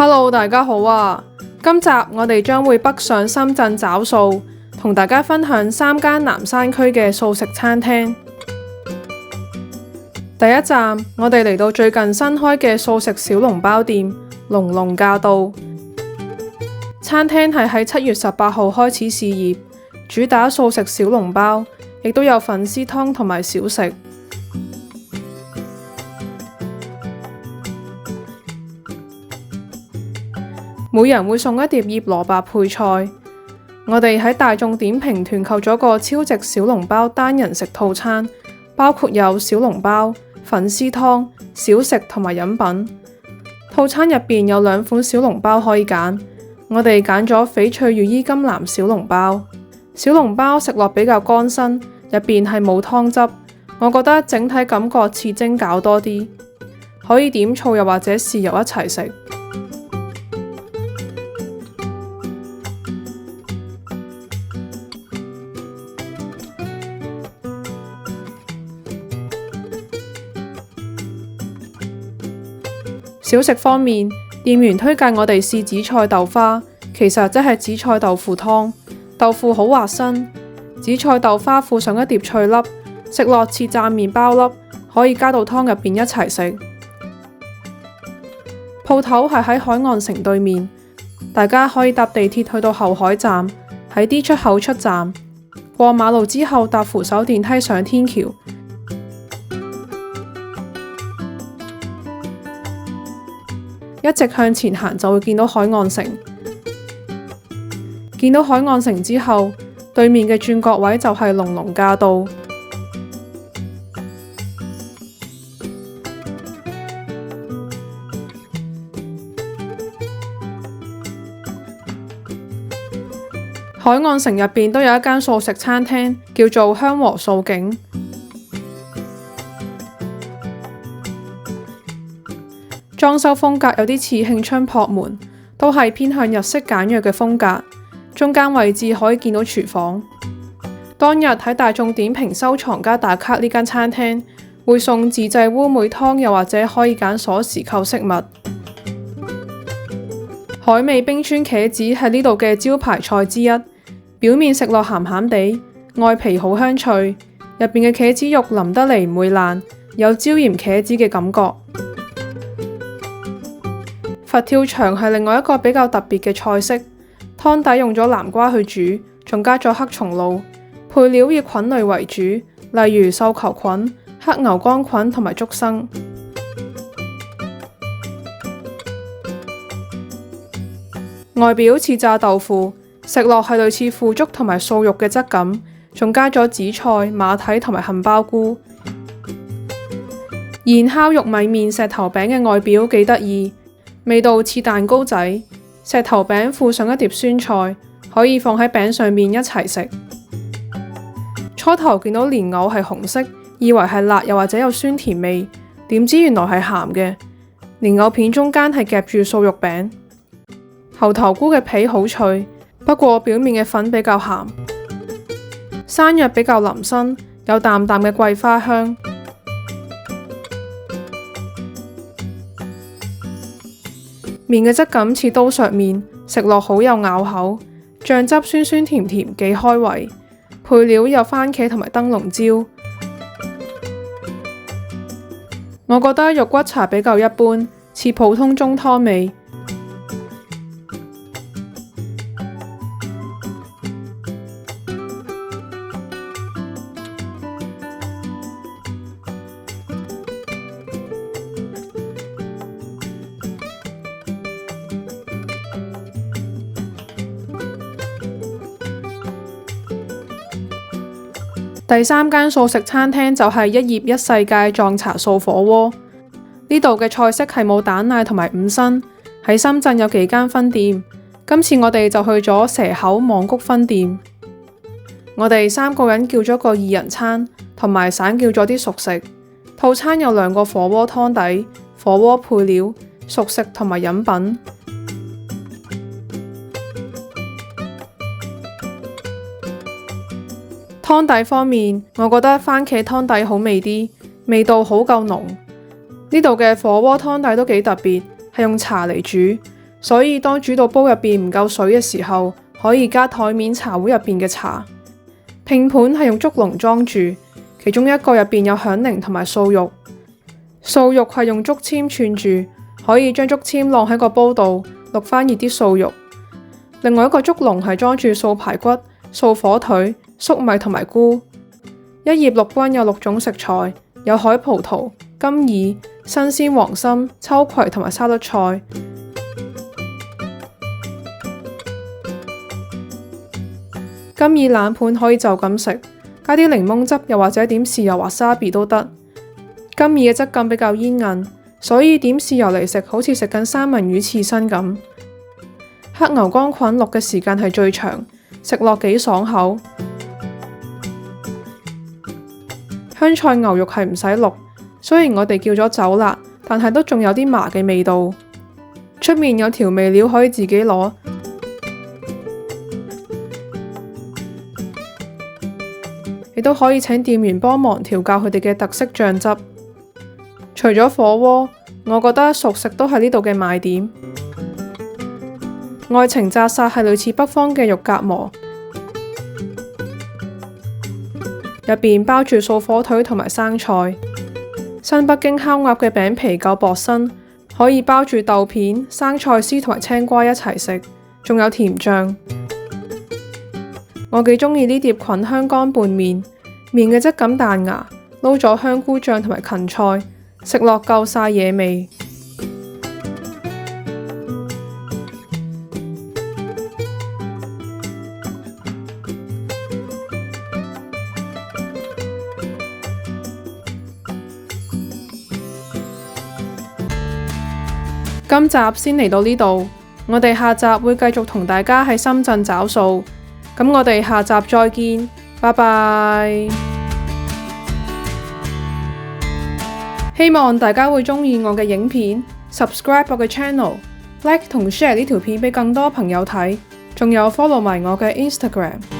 Hello， 大家好啊！今集我哋將會北上深圳找數，同大家分享3間南山區嘅素食餐廳。第一站，我哋嚟到最近新開嘅素食小籠包店龍龍駕到。餐廳係喺7月18號開始試業，主打素食小籠包，亦都有粉絲湯同埋小食。每人會送一碟醃蘿蔔配菜。我哋喺大眾點評團購咗個超值小籠包單人食套餐，包括有小籠包、粉絲湯、小食同埋飲品。套餐入邊有2款小籠包可以揀，我哋揀咗翡翠羽衣甘藍小籠包。小籠包食落比較乾身，入邊係冇湯汁，我覺得整體感覺似蒸餃多啲，可以點醋又或者豉油一齊食。小食方面，店員推介我哋試紫菜豆花，其實即係紫菜豆腐湯，豆腐好滑身，紫菜豆花附上一碟脆粒，食落似炸麵包粒，可以加到湯入邊一齊食。鋪頭係喺海岸城對面，大家可以搭地鐵去到後海站，喺 D 出口出站，過馬路之後搭扶手電梯上天橋。一直向前行就會見到海岸城，見到海岸城之後，對面嘅轉角位就係龍龍駕到。海岸城入邊都有一間素食餐廳，叫做香和素景。裝修風格有啲似慶春撲門，都係偏向日式簡約嘅風格。中間位置可以見到廚房。當日喺大眾點評收藏家打卡呢間餐廳，會送自製烏梅湯，又或者可以揀鎖匙扣飾物。海味冰川茄子係呢度嘅招牌菜之一，表面食落鹹鹹地，外皮好香脆，入邊嘅茄子肉腍得嚟唔會爛，有椒鹽茄子嘅感覺。佛跳牆係另外一個比較特別嘅菜式，湯底用咗南瓜去煮，仲加咗黑松露，配料以菌類為主，例如繡球菌、黑牛肝菌同埋竹笙。外表似炸豆腐，食落係類似腐竹同埋素肉嘅質感，仲加咗紫菜、馬蹄同埋杏鮑菇。現烤玉米麵石頭餅嘅外表幾得意，味道似蛋糕仔，石頭餅附上一碟酸菜，可以放喺餅上面一齊食。初頭見到蓮藕係紅色，以為係辣又或者有酸甜味，點知原來係鹹嘅。蓮藕片中間係夾住素肉餅。猴頭菇嘅皮好脆，不過表面嘅粉比較鹹。山藥比較腍身，有淡淡嘅桂花香。麵嘅質感似刀削麵，食落好有咬口，醬汁酸酸甜甜，幾開胃。配料有番茄同埋燈籠椒。我覺得肉骨茶比較一般，似普通中湯味。第3間素食餐廳就係一葉一世界撞茶素火鍋。呢度嘅菜式係冇蛋奶同埋5辛，喺深圳有幾間分店。今次我哋就去咗蛇口望谷分店。我哋3個人叫咗個2人餐，同埋散叫咗啲熟食。套餐有2個火鍋湯底、火鍋配料、熟食同埋飲品。湯底方面，我覺得番茄湯底好味啲，味道好夠濃。呢度嘅火鍋湯底都幾特別，係用茶嚟煮，所以當煮到煲入邊唔夠水嘅時候，可以加台面茶壺入邊嘅茶。拼盤係用竹籠裝住，其中一個入邊有響鈴同埋素肉。素肉係用竹籤串住，可以將竹籤晾喺個煲度，淥翻熱啲素肉。另外一個竹籠係裝住素排骨、素火腿、粟米同埋菇。一葉陸軍有6種食材，有海葡萄、金耳、新鮮黃參、秋葵同埋沙律菜。金耳冷盤可以就咁食，加啲檸檬汁，又或者點豉油或沙比都得。金耳嘅質感比較煙韌，所以點豉油嚟食好似食緊三文魚刺身咁。黑牛肝菌淥嘅時間係最長，食落幾爽口。香菜牛肉係唔使淥，雖然我哋叫咗走辣，但係都仲有啲麻嘅味道。出面有調味料可以自己攞。亦都可以請店員幫忙調教佢哋嘅特色醬汁。除咗火鍋，我覺得熟食都係呢度嘅賣點。愛情炸殺係類似北方嘅肉夾饃，入邊包住素火腿同埋生菜。新北京烤鴨嘅餅皮夠薄身，可以包住豆片、生菜絲同埋青瓜一齊食，仲有甜醬。我幾鍾意呢碟菌香乾拌麵，麵嘅質感彈牙，撈咗香菇醬同埋芹菜，食落夠晒野味。今集先嚟到呢度，我哋下集會繼續同大家喺深圳找數。咁我哋下集再見，拜拜！希望大家會鍾意我嘅影片 ，subscribe 我嘅 channel，like 同 share 呢條片俾更多朋友睇，仲有 follow埋我嘅 Instagram。